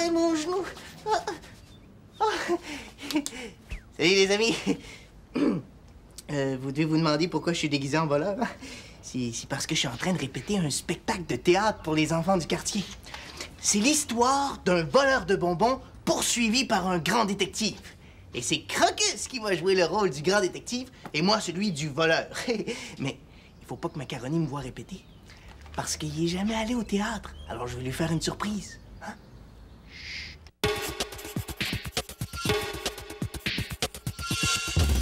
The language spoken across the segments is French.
Aïe, mon genou! Salut, les amis! Vous devez vous demander pourquoi je suis déguisé en voleur. Hein? C'est parce que je suis en train de répéter un spectacle de théâtre pour les enfants du quartier. C'est l'histoire d'un voleur de bonbons poursuivi par un grand détective. Et c'est Crocus qui va jouer le rôle du grand détective et moi celui du voleur. Mais il faut pas que Macaroni me voie répéter. Parce qu'il est jamais allé au théâtre. Alors je vais lui faire une surprise. Hein?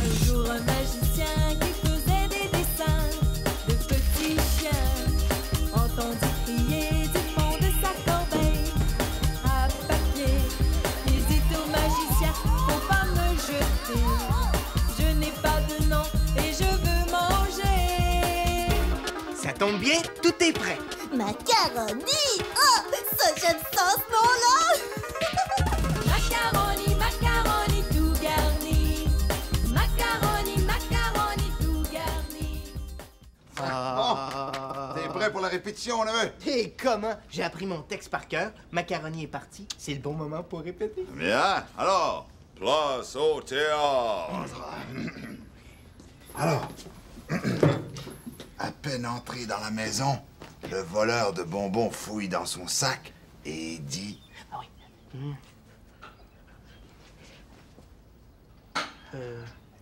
Un jour, un magicien qui faisait des dessins de petits chiens entendit crier du fond de sa corbeille à papier. Il dit au magicien, faut pas me jeter. Je n'ai pas de nom et je veux manger. Ça tombe bien, tout est prêt. Macaroni! Oh, ça, j'aime ça, ce nom-là! Macaroni, macaroni tout garni. Macaroni, macaroni tout garni. T'es prêt pour la répétition, neveu? Et comment? J'ai appris mon texte par cœur. Macaroni est parti. C'est le bon moment pour répéter. Bien. Alors, place au théâtre. Alors, à peine entré dans la maison, le voleur de bonbons fouille dans son sac et dit... Ah oui.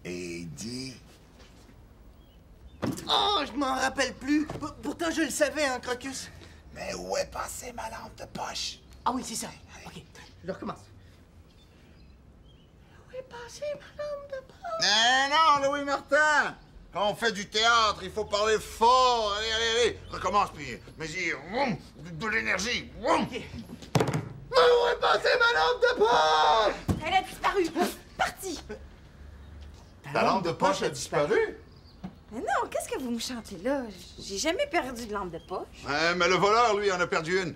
Et dit... Oh, je m'en rappelle plus. Pourtant, je le savais, hein, Crocus. Mais où est passée ma lampe de poche? Ah oui, c'est ça. OK, je recommence. Où est passée ma lampe de poche? Eh non, Louis Martin! Quand on fait du théâtre, il faut parler fort. Allez, allez, allez. Recommence, puis, mais de l'énergie. Mais où est passée ma lampe de poche? Elle a disparu! Parti! Ta lampe de poche a disparu? Mais non, qu'est-ce que vous me chantez là? J'ai jamais perdu de lampe de poche. Ouais, mais le voleur, lui, en a perdu une.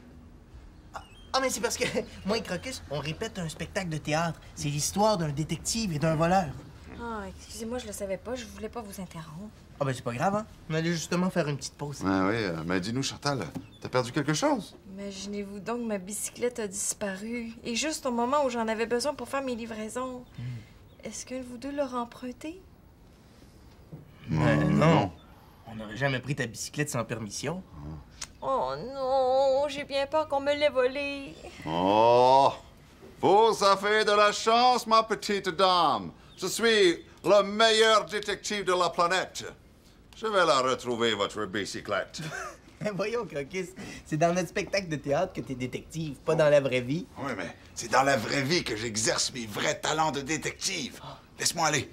Ah, mais c'est parce que moi et Crocus, on répète un spectacle de théâtre. C'est l'histoire d'un détective et d'un voleur. Ah, excusez-moi, je le savais pas. Je voulais pas vous interrompre. Ah, ben c'est pas grave, hein? On allait justement faire une petite pause. Ah oui, mais dis-nous, Chantal, t'as perdu quelque chose? Imaginez-vous donc, ma bicyclette a disparu. Et juste au moment où j'en avais besoin pour faire mes livraisons. Est-ce qu'un de vous deux l'aura emprunté? Non. On n'aurait jamais pris ta bicyclette sans permission. Oh non, j'ai bien peur qu'on me l'ait volée. Oh! Vous avez de la chance, ma petite dame. Je suis le meilleur détective de la planète. Je vais la retrouver, votre bicyclette. Voyons, Crocus, c'est dans notre spectacle de théâtre que t'es détective, pas dans la vraie vie. Oui, mais c'est dans la vraie vie que j'exerce mes vrais talents de détective. Laisse-moi aller.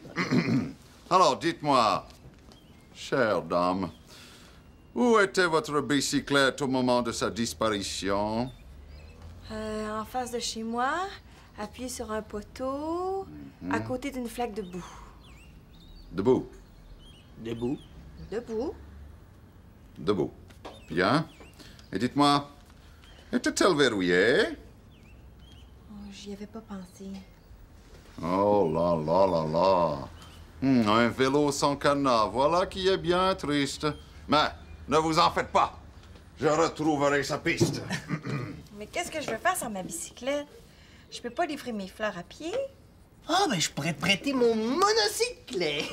Alors, dites-moi, chère dame, où était votre bicyclette au moment de sa disparition? En face de chez moi, appuyé sur un poteau, à côté d'une flaque de boue. Debout. Debout. Debout? Debout. Bien. Et dites-moi, était-elle verrouillée? Oh, j'y avais pas pensé. Oh là là là là. Un vélo sans cadenas, voilà qui est bien triste. Mais ne vous en faites pas. Je retrouverai sa piste. Mais qu'est-ce que je vais faire sans ma bicyclette? Je peux pas livrer mes fleurs à pied? Ah, ben je pourrais te prêter mon monocycle.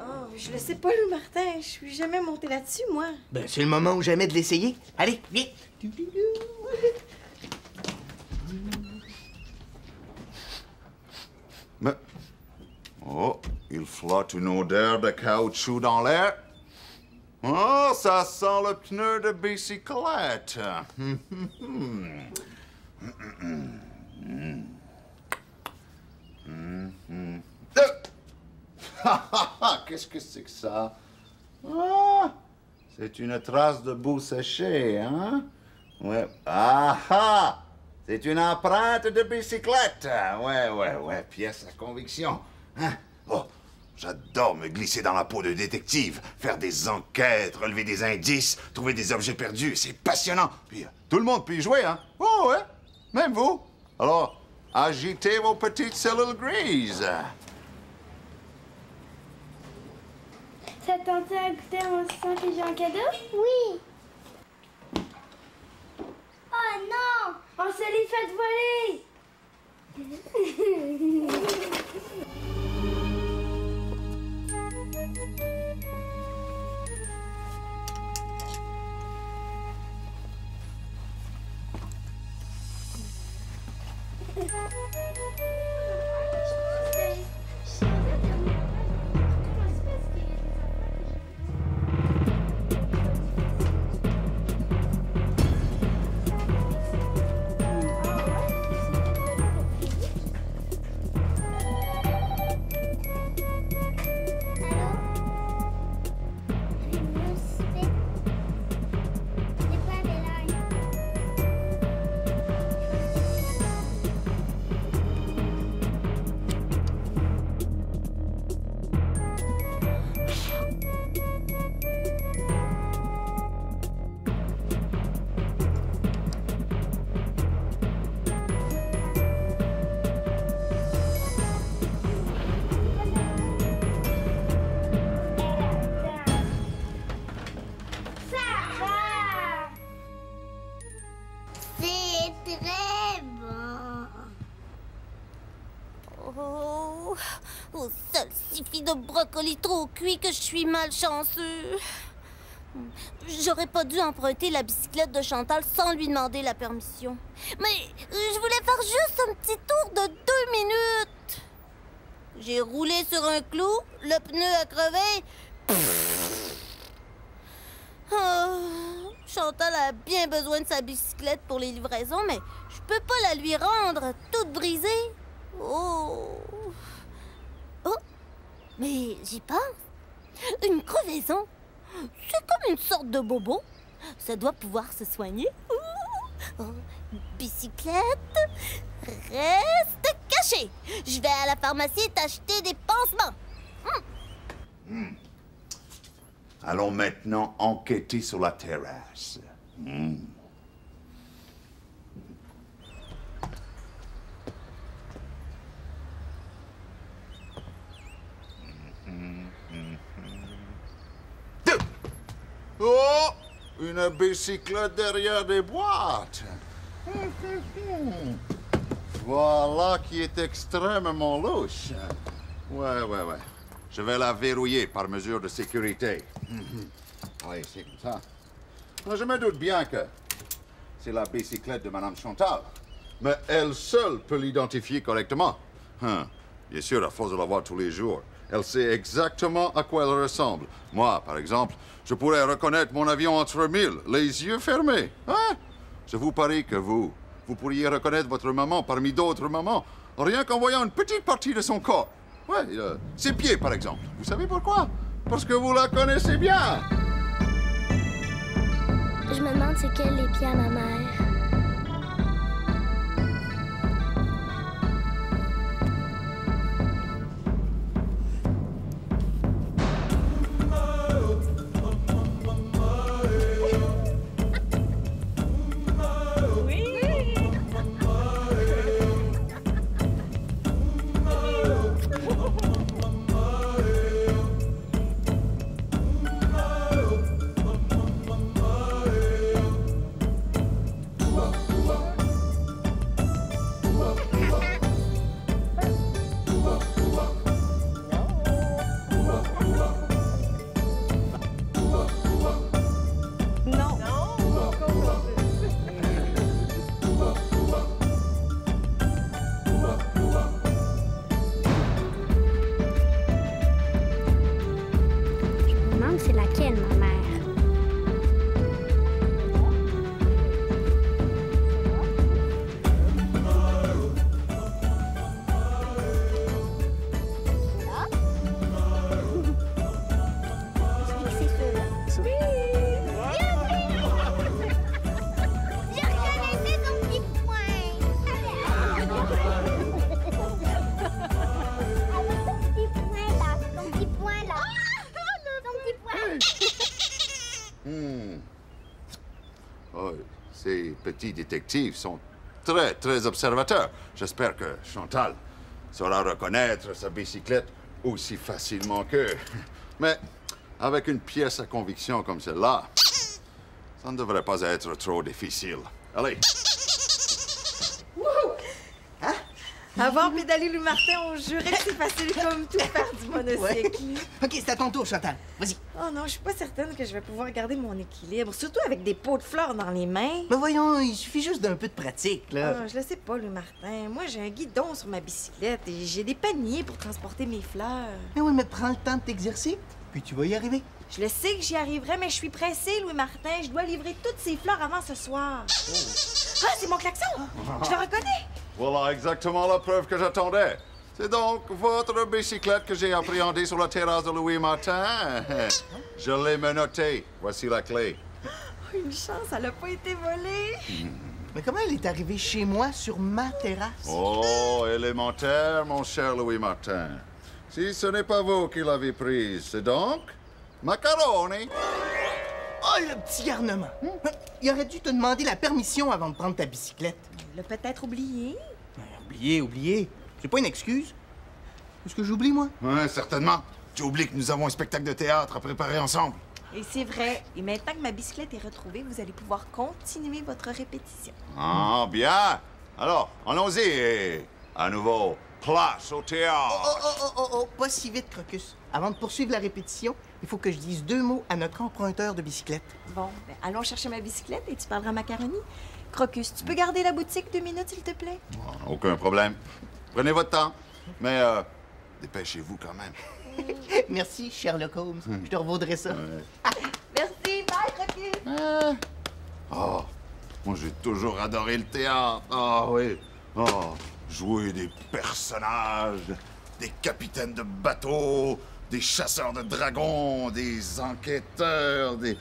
Oh, je le sais pas, Louis Martin. Je suis jamais montée là-dessus, moi. Ben, c'est le moment ou jamais de l'essayer. Allez, viens. Mais... Oh, il flotte une odeur de caoutchouc dans l'air. Oh, ça sent le pneu de bicyclette. Qu'est-ce que c'est que ça? Ah, c'est une trace de boue séchée, hein? Ouais. Ah ah! C'est une empreinte de bicyclette. Ouais, pièce à conviction. Hein? Oh, j'adore me glisser dans la peau de détective, faire des enquêtes, relever des indices, trouver des objets perdus. C'est passionnant. Puis, tout le monde peut y jouer, hein? Oh, ouais, même vous. Alors, agitez vos petites cellules grises. Ça te tentait à goûter mon sang que j'ai un cadeau? Oui. Oh non! On se l'est fait voler! Ça suffit de brocoli trop cuit que je suis malchanceux. J'aurais pas dû emprunter la bicyclette de Chantal sans lui demander la permission. Mais je voulais faire juste un petit tour de 2 minutes. J'ai roulé sur un clou, le pneu a crevé. Oh, Chantal a bien besoin de sa bicyclette pour les livraisons, mais je peux pas la lui rendre toute brisée. Oh, mais j'y pense. Une crevaison, c'est comme une sorte de bobo. Ça doit pouvoir se soigner. Oh, bicyclette, reste caché. Je vais à la pharmacie t'acheter des pansements. Allons maintenant enquêter sur la terrasse. Oh! Une bicyclette derrière des boîtes. Voilà qui est extrêmement louche. Ouais. Je vais la verrouiller par mesure de sécurité. Oui, c'est comme ça. Je me doute bien que c'est la bicyclette de Madame Chantal. Mais elle seule peut l'identifier correctement. Bien sûr, à force de la voir tous les jours, elle sait exactement à quoi elle ressemble. Moi, par exemple, je pourrais reconnaître mon avion entre mille, les yeux fermés. Hein? Je vous parie que vous pourriez reconnaître votre maman parmi d'autres mamans, rien qu'en voyant une petite partie de son corps. Ouais, ses pieds, par exemple. Vous savez pourquoi? Parce que vous la connaissez bien. Je me demande c'est quels les pieds à ma mère. C'est laquelle, ma mère? Oh, ces petits détectives sont très observateurs. J'espère que Chantal saura reconnaître sa bicyclette aussi facilement qu'eux. Mais avec une pièce à conviction comme celle-là, ça ne devrait pas être trop difficile. Allez. Hein? Avoir pédalé Louis Martin, on jurait que c'est facile comme tout faire du monocycle. OK, c'est à ton tour, Chantal. Vas-y. Oh non, je suis pas certaine que je vais pouvoir garder mon équilibre, surtout avec des pots de fleurs dans les mains. Mais voyons, il suffit juste d'un peu de pratique, là. Ah, je le sais pas, Louis Martin. Moi, j'ai un guidon sur ma bicyclette et j'ai des paniers pour transporter mes fleurs. Mais oui, mais prends le temps de t'exercer, puis tu vas y arriver. Je le sais que j'y arriverai, mais je suis pressée, Louis Martin. Je dois livrer toutes ces fleurs avant ce soir. Ah, c'est mon klaxon! Je le reconnais! Voilà exactement la preuve que j'attendais. C'est donc votre bicyclette que j'ai appréhendée sur la terrasse de Louis Martin. Je l'ai menottée. Voici la clé. Une chance, elle a pas été volée. Mais comment elle est arrivée chez moi sur ma terrasse? Oh, élémentaire, mon cher Louis Martin. Si ce n'est pas vous qui l'avez prise, c'est donc Macaroni. Oh, le petit garnement! Il aurait dû te demander la permission avant de prendre ta bicyclette. Il l'a peut-être oublié. Oublié. C'est pas une excuse. Est-ce que j'oublie, moi? Ouais, certainement. Tu oublies que nous avons un spectacle de théâtre à préparer ensemble. Et c'est vrai. Et maintenant que ma bicyclette est retrouvée, vous allez pouvoir continuer votre répétition. Ah, bien. Alors, allons-y. Et à nouveau, place au théâtre. Oh, pas si vite, Crocus. Avant de poursuivre la répétition, il faut que je dise 2 mots à notre emprunteur de bicyclette. Bon, ben, allons chercher ma bicyclette et tu parleras Macaroni. Crocus, tu peux garder la boutique 2 minutes, s'il te plaît? Aucun problème. Prenez votre temps. Mais dépêchez-vous quand même. Merci, Sherlock Holmes. Je te revaudrai ça. Merci, bye, Crocus! Oh, moi j'ai toujours adoré le théâtre. Ah oui. Oh, jouer des personnages, des capitaines de bateaux, des chasseurs de dragons, des enquêteurs, des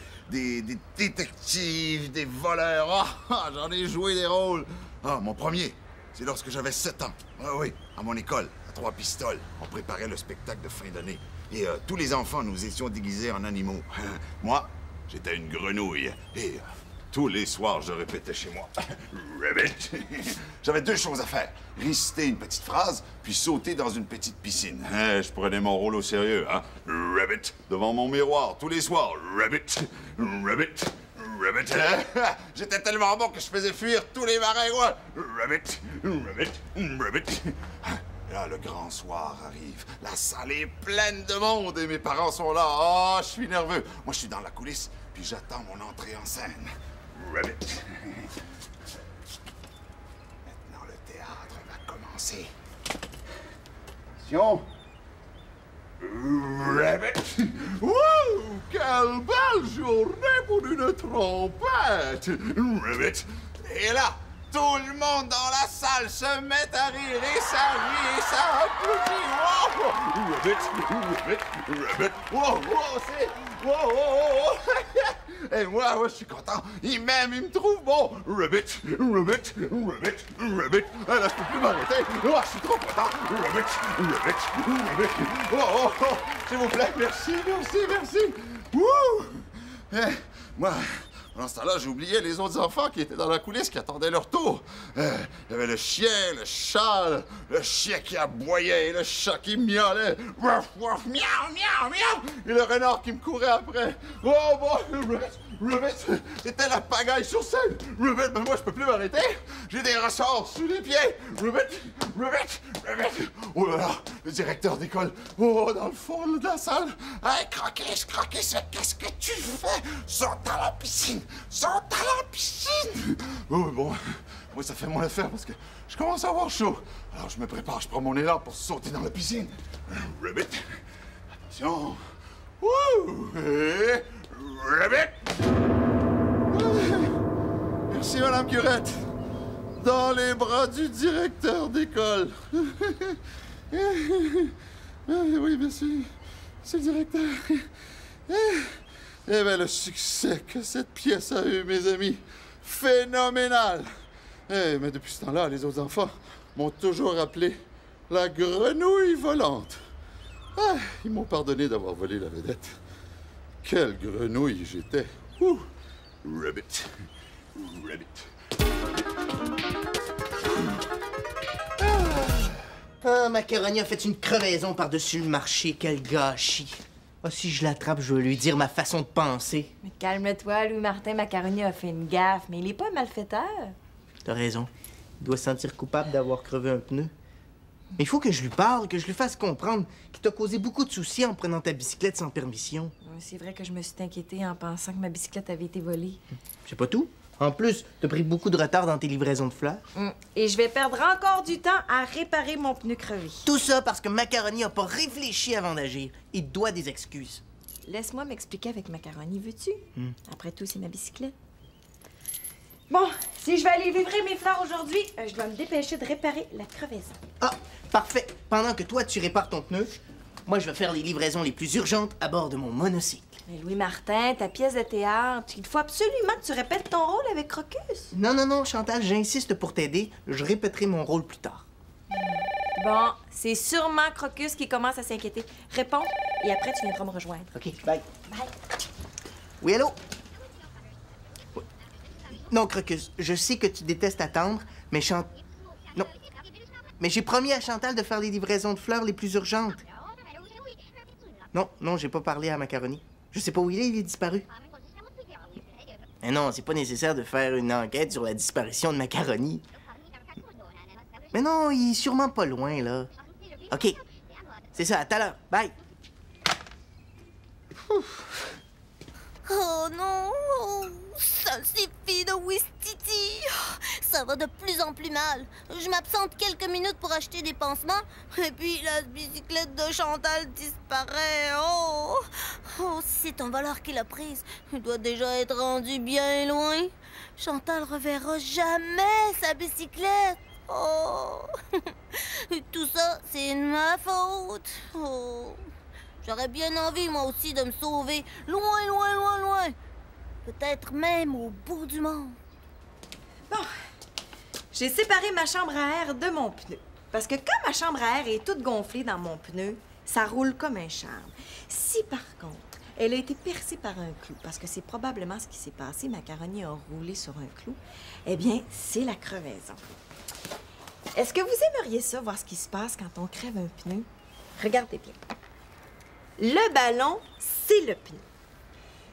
détectives, des voleurs. Ah, j'en ai joué des rôles. Ah, mon premier, c'est lorsque j'avais 7 ans. Ah oui, à mon école, à 3 pistoles. On préparait le spectacle de fin d'année. Et tous les enfants, nous étions déguisés en animaux. Moi, j'étais une grenouille. Et tous les soirs, je répétais chez moi. Rabbit. J'avais 2 choses à faire. Réciter une petite phrase, puis sauter dans une petite piscine. Je prenais mon rôle au sérieux, hein. Rabbit. Devant mon miroir, tous les soirs. Rabbit. Rabbit. Rabbit. J'étais tellement bon que je faisais fuir tous les maringouins. Rabbit. Rabbit. Rabbit. Là, le grand soir arrive. La salle est pleine de monde et mes parents sont là. Oh, je suis nerveux. Moi, je suis dans la coulisse, puis j'attends mon entrée en scène. Rabbit. Maintenant, le théâtre va commencer. Attention. Rabbit. Wouh! Quelle belle journée pour une trompette! Rabbit. Et là, tout le monde dans la salle se met à rire et ça rit et ça applaudit. Wow! Rabbit. Rabbit. Wow, c'est... Wow. Et moi, je suis content. Il m'aime, il me trouve bon. Rabbit. Ah, là, je peux plus m'arrêter. Oh, je suis trop content. Rabbit. Oh. S'il vous plaît, merci. Wouh! Moi... Pendant ce temps-là, j'oubliais les autres enfants qui étaient dans la coulisse, qui attendaient leur tour. Il y avait le chien, le chat, le chien qui aboyait, le chat qui miaulait. Miaou. Et le renard qui me courait après. Oh, bon, Rabbit, c'était la pagaille sur scène. Rabbit, mais moi, je peux plus m'arrêter. J'ai des ressorts sous les pieds. Rabbit. Oh là là, le directeur d'école. Oh, dans le fond de la salle. Hey, Crocus, qu'est-ce que tu fais? Saute à la piscine. Oh, bon, moi, ça fait mon affaire parce que je commence à avoir chaud. Alors, je me prépare, je prends mon élan pour sauter dans la piscine. Rabbit. Attention. Wouh! Et... Rabbit! Merci, Madame Curette. Dans les bras du directeur d'école. Oui, merci. C'est le directeur. Eh bien, le succès que cette pièce a eu, mes amis, phénoménal. Mais depuis ce temps-là, les autres enfants m'ont toujours appelé la grenouille volante. Ils m'ont pardonné d'avoir volé la vedette. Quelle grenouille j'étais. Ouh. Rabbit. Macaroni a fait une crevaison par-dessus le marché. Quel gâchis. Ah, si je l'attrape, je vais lui dire ma façon de penser. Mais calme-toi, Louis-Martin. Macaroni a fait une gaffe, mais il est pas malfaiteur. T'as raison. Il doit se sentir coupable d'avoir crevé un pneu. Mais il faut que je lui parle, que je lui fasse comprendre qu'il t'a causé beaucoup de soucis en prenant ta bicyclette sans permission. C'est vrai que je me suis inquiétée en pensant que ma bicyclette avait été volée. C'est pas tout. En plus, t'as pris beaucoup de retard dans tes livraisons de fleurs. Et je vais perdre encore du temps à réparer mon pneu crevé. Tout ça parce que Macaroni a pas réfléchi avant d'agir. Il doit des excuses. Laisse-moi m'expliquer avec Macaroni, veux-tu? Après tout, c'est ma bicyclette. Bon, si je vais aller livrer mes fleurs aujourd'hui, je dois me dépêcher de réparer la crevaison. Ah, parfait. Pendant que toi, tu répares ton pneu, moi, je vais faire les livraisons les plus urgentes à bord de mon monocycle. Mais Louis-Martin, ta pièce de théâtre, il faut absolument que tu répètes ton rôle avec Crocus. Non, Chantal, j'insiste pour t'aider. Je répéterai mon rôle plus tard. Bon, c'est sûrement Crocus qui commence à s'inquiéter. Réponds, et après, tu viendras me rejoindre. OK, bye. Bye. Oui, allô? Oui. Non, Crocus, je sais que tu détestes attendre, mais Non. Mais j'ai promis à Chantal de faire les livraisons de fleurs les plus urgentes. Non, j'ai pas parlé à Macaroni. Je sais pas où il est disparu. Mais non, c'est pas nécessaire de faire une enquête sur la disparition de Macaroni. Mais non, il est sûrement pas loin, là. OK. C'est ça, à tout à l'heure. Bye. Oh non! Ça suffit de Wistiti! Ça va de plus en plus mal. Je m'absente quelques minutes pour acheter des pansements, et puis la bicyclette de Chantal disparaît. Oh! C'est un voleur qui l'a prise. Il doit déjà être rendu bien loin. Chantal reverra jamais sa bicyclette. Oh! Tout ça, c'est de ma faute. Oh! J'aurais bien envie, moi aussi, de me sauver. Loin, loin, loin, loin. Peut-être même au bout du monde. Bon, j'ai séparé ma chambre à air de mon pneu. Parce que quand ma chambre à air est toute gonflée dans mon pneu, ça roule comme un charme. Si, par contre, elle a été percée par un clou, parce que c'est probablement ce qui s'est passé, Macaroni a roulé sur un clou, eh bien, c'est la crevaison. Est-ce que vous aimeriez ça, voir ce qui se passe quand on crève un pneu? Regardez bien. Le ballon, c'est le pneu.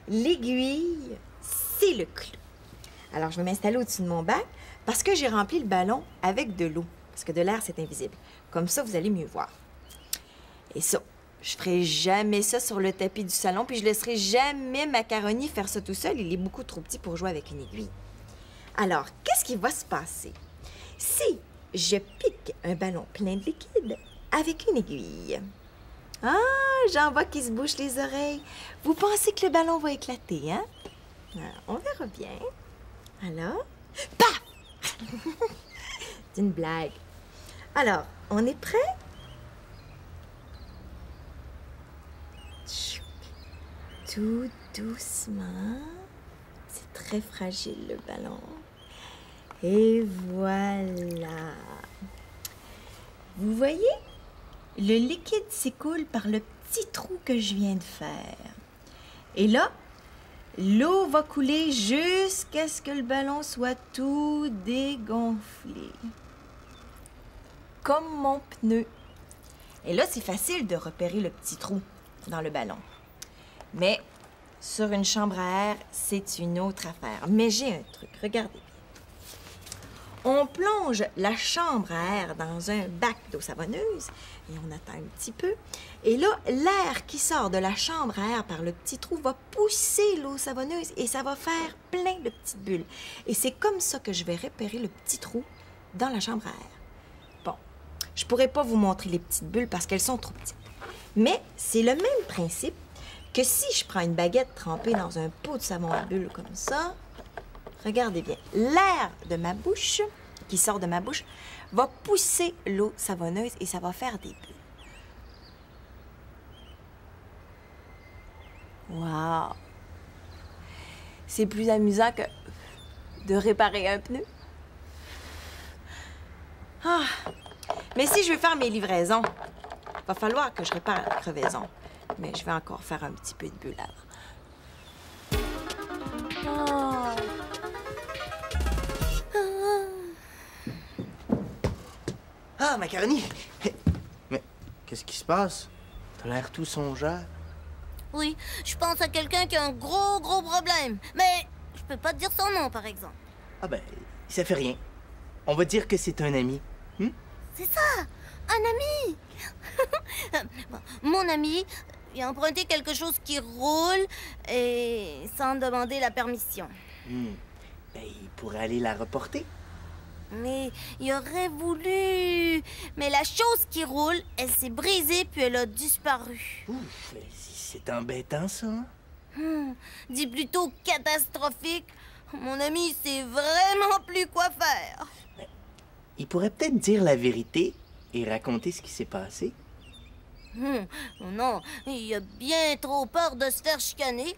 L'aiguille, c'est le clou. Alors, je vais m'installer au-dessus de mon bac parce que j'ai rempli le ballon avec de l'eau. Parce que de l'air, c'est invisible. Comme ça, vous allez mieux voir. Et ça, je ferai jamais ça sur le tapis du salon, puis je laisserai jamais Macaroni faire ça tout seul. Il est beaucoup trop petit pour jouer avec une aiguille. Alors, qu'est-ce qui va se passer si je pique un ballon plein de liquide avec une aiguille? Ah, j'en vois qui se bouche les oreilles. Vous pensez que le ballon va éclater, hein? On verra bien. Alors, paf! C'est une blague. Alors, on est prêt? Tout doucement. C'est très fragile, le ballon. Et voilà. Vous voyez? Le liquide s'écoule par le petit trou que je viens de faire. Et là, l'eau va couler jusqu'à ce que le ballon soit tout dégonflé. Comme mon pneu. Et là, c'est facile de repérer le petit trou dans le ballon. Mais sur une chambre à air, c'est une autre affaire. Mais j'ai un truc, regardez bien. On plonge la chambre à air dans un bac d'eau savonneuse et on attend un petit peu. Et là, l'air qui sort de la chambre à air par le petit trou va pousser l'eau savonneuse et ça va faire plein de petites bulles. Et c'est comme ça que je vais repérer le petit trou dans la chambre à air. Bon, je pourrais pas vous montrer les petites bulles parce qu'elles sont trop petites. Mais c'est le même principe que si je prends une baguette trempée dans un pot de savon à bulles comme ça. Regardez bien, l'air de ma bouche, qui sort de ma bouche, va pousser l'eau savonneuse et ça va faire des bulles. Wow! C'est plus amusant que de réparer un pneu. Ah! Mais si je veux faire mes livraisons, va falloir que je répare la crevaison. Mais je vais encore faire un petit peu de bulles avant. Oh! Ah, Macaroni! Mais qu'est-ce qui se passe? T'as l'air tout songeur. Oui, je pense à quelqu'un qui a un gros problème. Mais je peux pas te dire son nom, par exemple. Ah ben, ça fait rien. On va dire que c'est un ami. C'est ça! Un ami! Bon, mon ami, il a emprunté quelque chose qui roule et sans demander la permission. Ben, il pourrait aller la reporter. Mais il aurait voulu. Mais la chose qui roule, elle s'est brisée puis elle a disparu. Ouf, c'est embêtant, ça. Hein? Dis plutôt catastrophique. Mon ami sait vraiment plus quoi faire. Il pourrait peut-être dire la vérité et raconter ce qui s'est passé. Non, il a bien trop peur de se faire chicaner.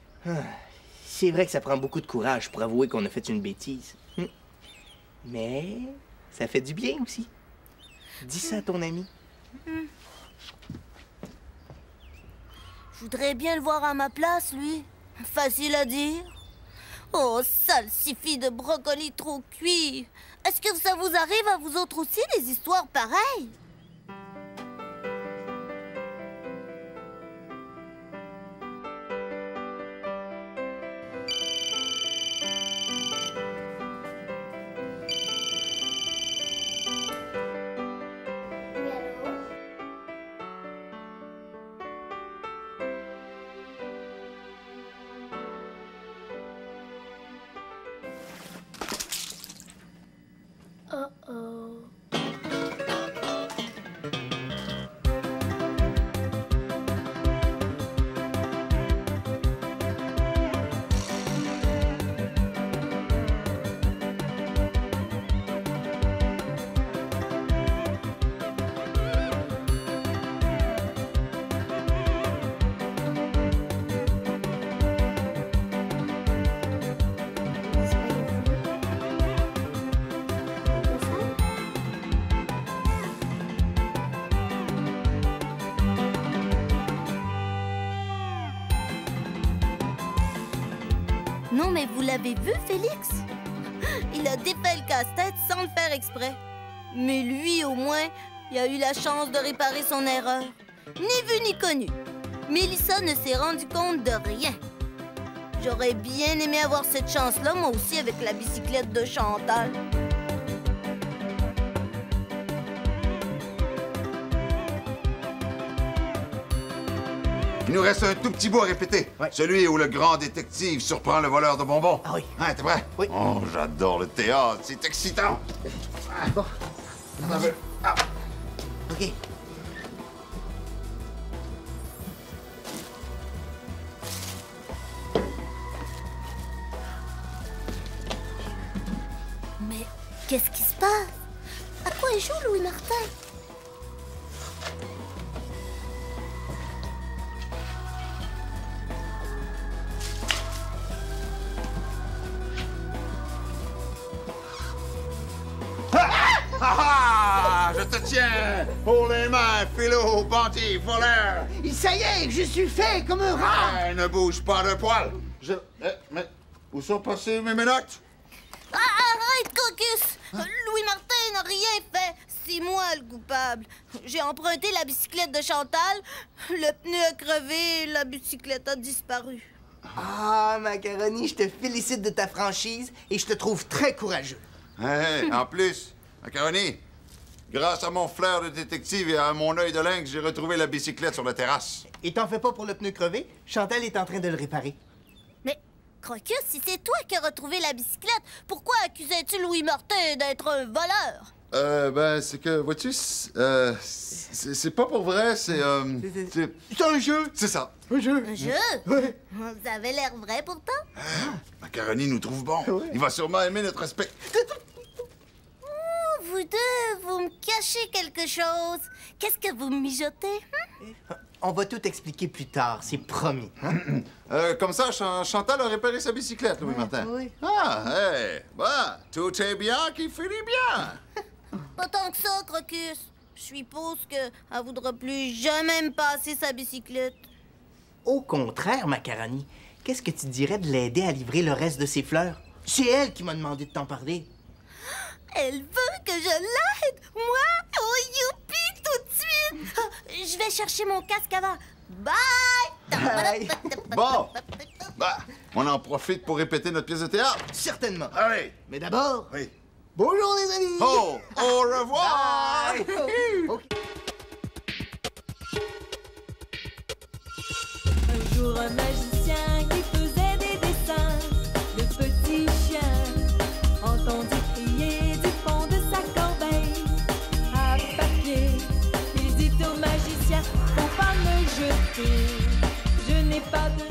C'est vrai que ça prend beaucoup de courage pour avouer qu'on a fait une bêtise. Mais ça fait du bien aussi. Dis ça à ton ami. Je voudrais bien le voir à ma place, lui. Facile à dire. Oh, salsifis de brocoli trop cuit. Est-ce que ça vous arrive à vous autres aussi, des histoires pareilles? Oui, allô? Oh. Non, mais vous l'avez vu, Félix? Il a défait le casse-tête sans le faire exprès. Mais lui, au moins, il a eu la chance de réparer son erreur. Ni vu ni connu. Mélissa ne s'est rendu compte de rien. J'aurais bien aimé avoir cette chance-là, moi aussi, avec la bicyclette de Chantal. Il nous reste un tout petit bout à répéter. Ouais. Celui où le grand détective surprend le voleur de bonbons. Ah oui. Hein, t'es prêt? Oui. Oh, j'adore le théâtre. C'est excitant. Bon, T'en veux? Ah. OK. Mais qu'est-ce qui se passe? À quoi il joue, Louis Martin? Ah, je te tiens! Pour les mains, philo, bandit, voleur! Ça y est, je suis fait comme un rat! Ne bouge pas de poil! Mais où sont passées mes menottes? Ah, arrête, Caucus! Louis Martin n'a rien fait. C'est moi le coupable. J'ai emprunté la bicyclette de Chantal. Le pneu a crevé, la bicyclette a disparu. Ah, Macaroni, je te félicite de ta franchise et je te trouve très courageux. Hey, en plus, Macaroni, grâce à mon flair de détective et à mon œil de lynx, j'ai retrouvé la bicyclette sur la terrasse. Et t'en fais pas pour le pneu crevé? Chantal est en train de le réparer. Mais, Crocus, si c'est toi qui as retrouvé la bicyclette, pourquoi accusais-tu Louis Martin d'être un voleur? C'est que, vois-tu, c'est pas pour vrai, c'est un jeu! c'est ça. Un jeu! Un jeu? Ouais. Ça avait l'air vrai pourtant. Macaroni nous trouve bon. Il va sûrement aimer notre respect. Oh, vous deux, vous me cachez quelque chose. Qu'est-ce que vous mijotez? On va tout expliquer plus tard, c'est promis. Hein? Comme ça, Chantal a réparé sa bicyclette, Louis Martin. oui. Ah, hey, bah, tout est bien qui finit bien. Pas tant que ça, Crocus. Je suppose qu'elle voudra plus jamais me passer sa bicyclette. Au contraire, Macaroni, qu'est-ce que tu dirais de l'aider à livrer le reste de ses fleurs? C'est elle qui m'a demandé de t'en parler. Elle veut que je l'aide, moi? Oh, youpi, tout de suite! Ah, je vais chercher mon casque avant. Bye! Bye. Bon, bah, on en profite pour répéter notre pièce de théâtre. Certainement. Allez. Mais d'abord, Oui. bonjour les amis! Oh, au revoir! Bye. OK. jour, un magicien qui faisait des dessins de petits chiens entendit crier du fond de sa corbeille à papier. Il dit au magicien, faut pas me jeter, je n'ai pas de